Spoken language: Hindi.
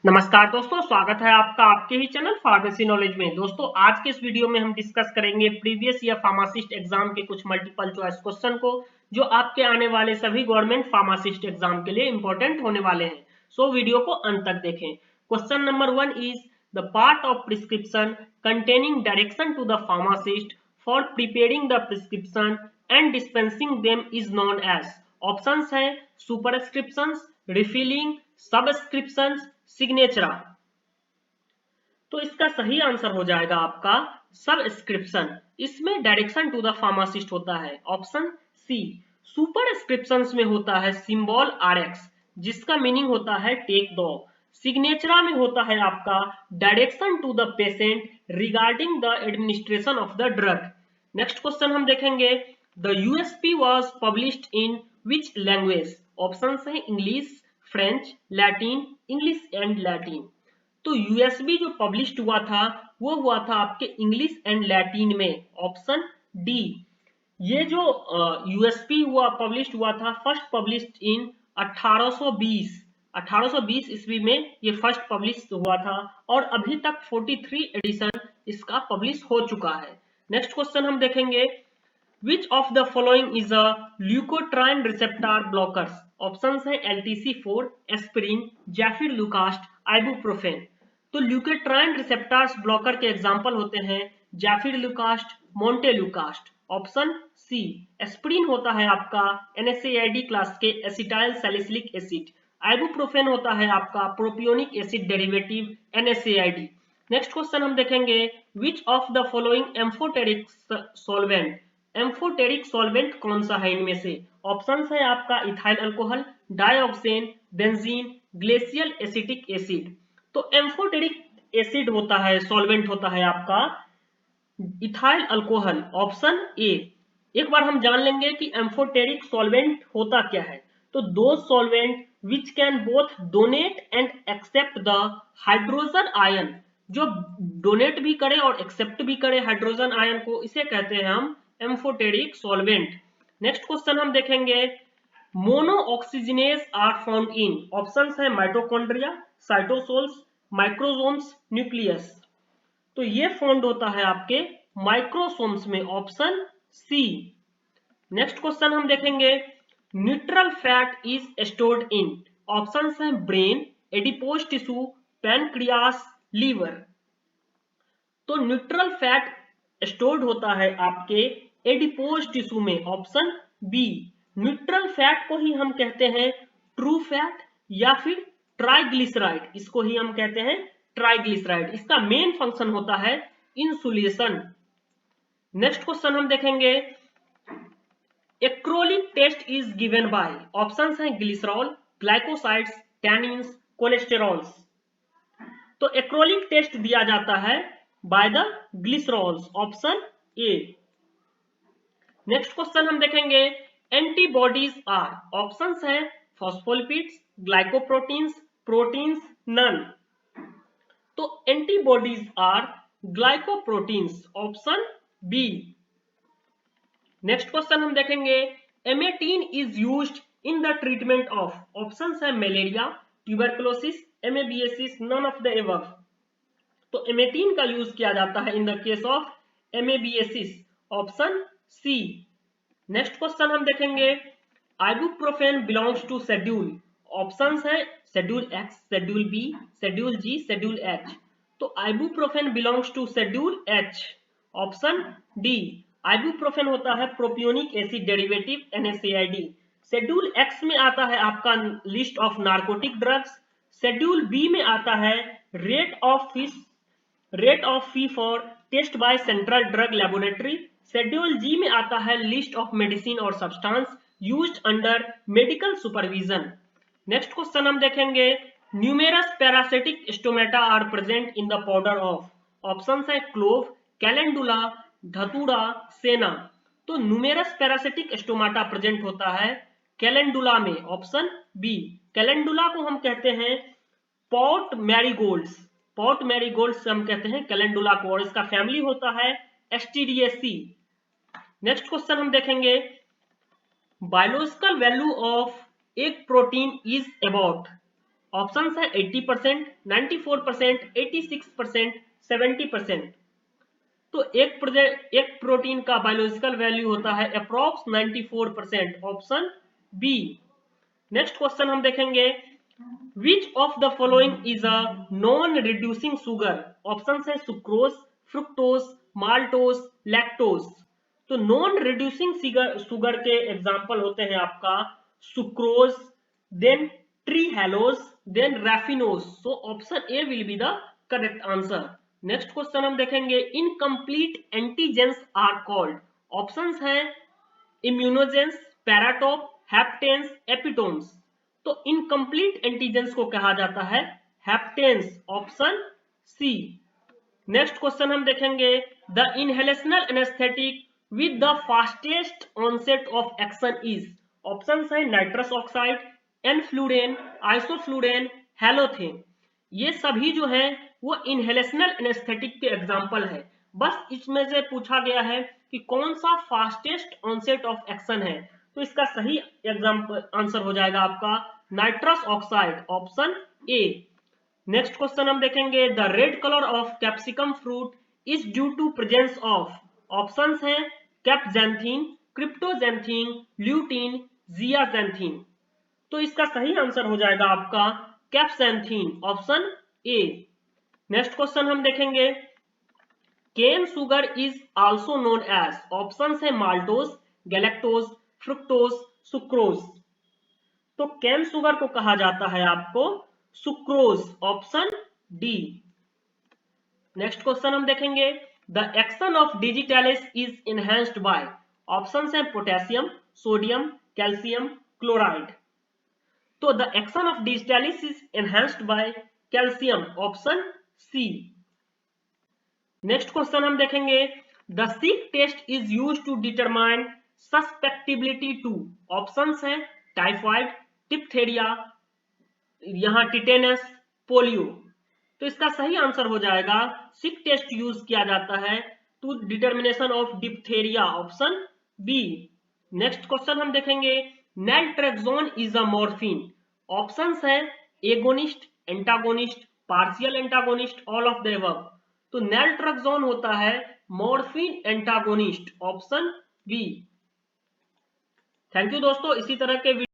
नमस्कार दोस्तों, स्वागत है आपका आपके ही चैनल फार्मेसी नॉलेज में। दोस्तों आज के इस वीडियो में हम डिस्कस करेंगे प्रीवियस ईयर फार्मासिस्ट एग्जाम के कुछ मल्टीपल चॉइस क्वेश्चन को, जो आपके आने वाले सभी गवर्नमेंट फार्मासिस्ट एग्जाम के लिए इंपॉर्टेंट होने वाले हैं। सो वीडियो को अंत तक देखें। Question number 1 is the part of prescription containing direction to the pharmacist for preparing the prescription and dispensing them is known as. Options हैं सुपरस्क्रिप्शंस, रिफिलिंग, सबस्क्रिप्शंस, सिग्नेचरा। तो इसका सही आंसर हो जाएगा आपका सबस्क्रिप्शन। इसमें डायरेक्शन टू द फार्मासिस्ट होता है। Option C. सुपरस्क्रिप्शंस में होता है सिंबल आरएक्स, जिसका मीनिंग होता है टेक दो। सिग्नेचरा में होता है आपका direction to the patient regarding the administration of the drug. Next question हम देखेंगे, the USP was published in which language. Options हैं English, French, Latin, English and Latin. तो यूएसबी जो पब्लिश्ड हुआ था वो हुआ था आपके इंग्लिश एंड लैटिन में। Option D. ये जो यूएसपी हुआ पब्लिश्ड हुआ था फर्स्ट पब्लिश्ड इन 1820 ईस्वी में ये फर्स्ट पब्लिश हुआ था, और अभी तक 43 एडिशन इसका पब्लिश हो चुका है। नेक्स्ट क्वेश्चन हम देखेंगे, Which of the following is a leukotriene receptor blockers? Options हैं LTC4, एस्पिरिन, जैफिरलुकास्ट, आइबुप्रोफेन। तो ल्यूकोट्राइन रिसेप्टर्स ब्लॉकर के एग्जांपल होते हैं zafirlukast, montelukast. Option C. Aspirin होता है आपका NSAID क्लास के एसिटाइल सैलिसिलिक एसिड। आइबुप्रोफेन होता है आपका propionic acid derivative NSAID। Next question हम देखेंगे, which of the following amphoteric solvent. Amphoteric solvent कौन सा है इनमें से। ऑप्शंस है आपका ethyl alcohol, dioxane, benzene, glacial acetic acid. तो एम्फोटेरिक एसिड होता है, सॉल्वेंट होता है आपका इथाइल अल्कोहल। Option A. एक बार हम जान लेंगे कि एम्फोटेरिक सॉल्वेंट होता क्या है। तो दो solvent which can both donate and accept the hydrogen ion, जो डोनेट भी करे और एक्सेप्ट भी करे हाइड्रोजन आयन को, इसे कहते हैं हम एम्फोटेरिक सॉल्वेंट। नेक्स्ट क्वेश्चन हम देखेंगे, mono oxygenase are found in. Options है माइटोकॉन्ड्रिया, साइटोसोल्स, माइक्रोसोम्स, न्यूक्लियस। तो ये फाउंड होता है आपके माइक्रोसोम्स में। Option C. नेक्स्ट क्वेश्चन हम देखेंगे, neutral fat is stored in. Options हैं brain, adipose tissue, pancreas, liver. तो न्यूट्रल फैट स्टोर्ड होता है आपके एडिपोज टिश्यू में। Option B. न्यूट्रल फैट को ही हम कहते हैं ट्रू फैट या फिर ट्राइग्लिसराइड, इसको ही हम कहते हैं ट्राइग्लिसराइड। इसका मेन फंक्शन होता है इंसुलेशन। नेक्स्ट क्वेश्चन हम देखेंगे, acrolic test is given by. Options हैं ग्लिसरॉल, ग्लाइकोसाइड्स, टैनिन्स, कोलेस्टेरॉल्स। तो एक्रोलिक टेस्ट दिया जाता है by the glycerols. Option A. Next question हम देखेंगे, एंटीबॉडीज आर। ऑप्शंस हैं फॉस्फोलिपिड्स, ग्लाइकोप्रोटीन्स, प्रोटीन्स, नन। तो antibodies are glycoproteins. Option B. Next question हम देखेंगे, emetine is used in the treatment of. Options है malaria, tuberculosis, amoebiasis, none of the above. तो एमेटीन का यूज किया जाता है in the case of amoebiasis. Option C. Next question हम देखेंगे, ibuprofen belongs to schedule. Options है schedule X, schedule B, schedule G, schedule H. तो ibuprofen belongs to schedule H. Option D. Ibuprofen होता है propionic acid derivative NSAID। Schedule X में आता है आपका list of narcotic drugs. Schedule B में आता है rate of fee for test by central drug laboratory. Schedule G में आता है लिस्ट ऑफ मेडिसिन और substance used under medical supervision. Next question हम देखेंगे, numerous paracytic stomata are present in the powder of. Options है क्लोव, कैलेंडुला, धतूरा, सेना। तो न्यूमेरस पैरासिटिक स्टोमाटा प्रेजेंट होता है कैलेंडुला में। Option B. कैलेंडुला को हम कहते हैं पॉट मैरीगोल्ड्स। पॉट मैरीगोल्ड से हम कहते हैं कैलेंडुला को, और इसका फैमिली होता है एस्टीरिएसी। नेक्स्ट क्वेश्चन हम देखेंगे, बायोलॉजिकल वैल्यू ऑफ एक प्रोटीन इज अबाउट। ऑप्शन है 80%, 94%, 86%, 70%। तो एक प्रोटीन का बायोलॉजिकल वैल्यू होता है approx 94%, option B. Next question हम देखेंगे, which of the following is a non reducing sugar? Option है सुक्रोज, फ्रुक्टोज, माल्टोज, लैक्टोज। तो नॉन रिड्यूसिंग सुगर के एग्जाम्पल होते हैं आपका sucrose, then trehalose, then raffinose. So option A will be the correct answer. Next question हम देखेंगे, incomplete antigens are called. Options हैं इम्यूनोजेंस, पैराटोप, हैप्टेंस, एपिटोम्स। तो इनकम्प्लीट एंटीजेंस को कहा जाता है haptens, option C. Next question हम देखेंगे, the inhalational anaesthetic with the fastest onset of action is. Option है nitrous oxide, enflurane, isoflurane, halothane. ये सभी जो है वो इनहेलेशनल एनेस्थेटिक के एग्जाम्पल है। बस इसमें से पूछा गया है कि कौन सा फास्टेस्ट ऑनसेट ऑफ एक्शन है, तो इसका सही एग्जाम्पल आंसर हो जाएगा आपका nitrous oxide, option A. Next question हम देखेंगे, the red colour of capsicum fruit is due to presence of. Options हैं कैप्जेंथीन, क्रिप्टोजेंथीन, ल्यूटीन, जियाजेंथीन। तो इसका सही आंसर हो जाएगा आपका capsanthin, option A. Next question हम देखेंगे, cane sugar is also known as. Options है माल्टोज, गैलेक्टोज, फ्रुक्टोज, सुक्रोज। तो केन सुगर को कहा जाता है आपको sucrose, option D. Next question हम देखेंगे, the action of digitalis is enhanced by. Options है पोटेशियम, सोडियम, कैल्शियम, क्लोराइड। तो the action of digitalis is enhanced by calcium, option C. Next question हम देखेंगे, the Schick test is used to determine susceptibility to. Options हैं टाइफाइड, डिप्थेरिया, यहां टिटेनस, पोलियो। तो इसका सही आंसर हो जाएगा सिक टेस्ट यूज किया जाता है to determination of diphtheria, option B. Next question हम देखेंगे, naltrexone is a morphine. Options है agonist, antagonist, partial antagonist, all of the above. तो नैल्ट्रेक्सोन होता है morphine antagonist, option B. Thank you दोस्तों, इसी तरह के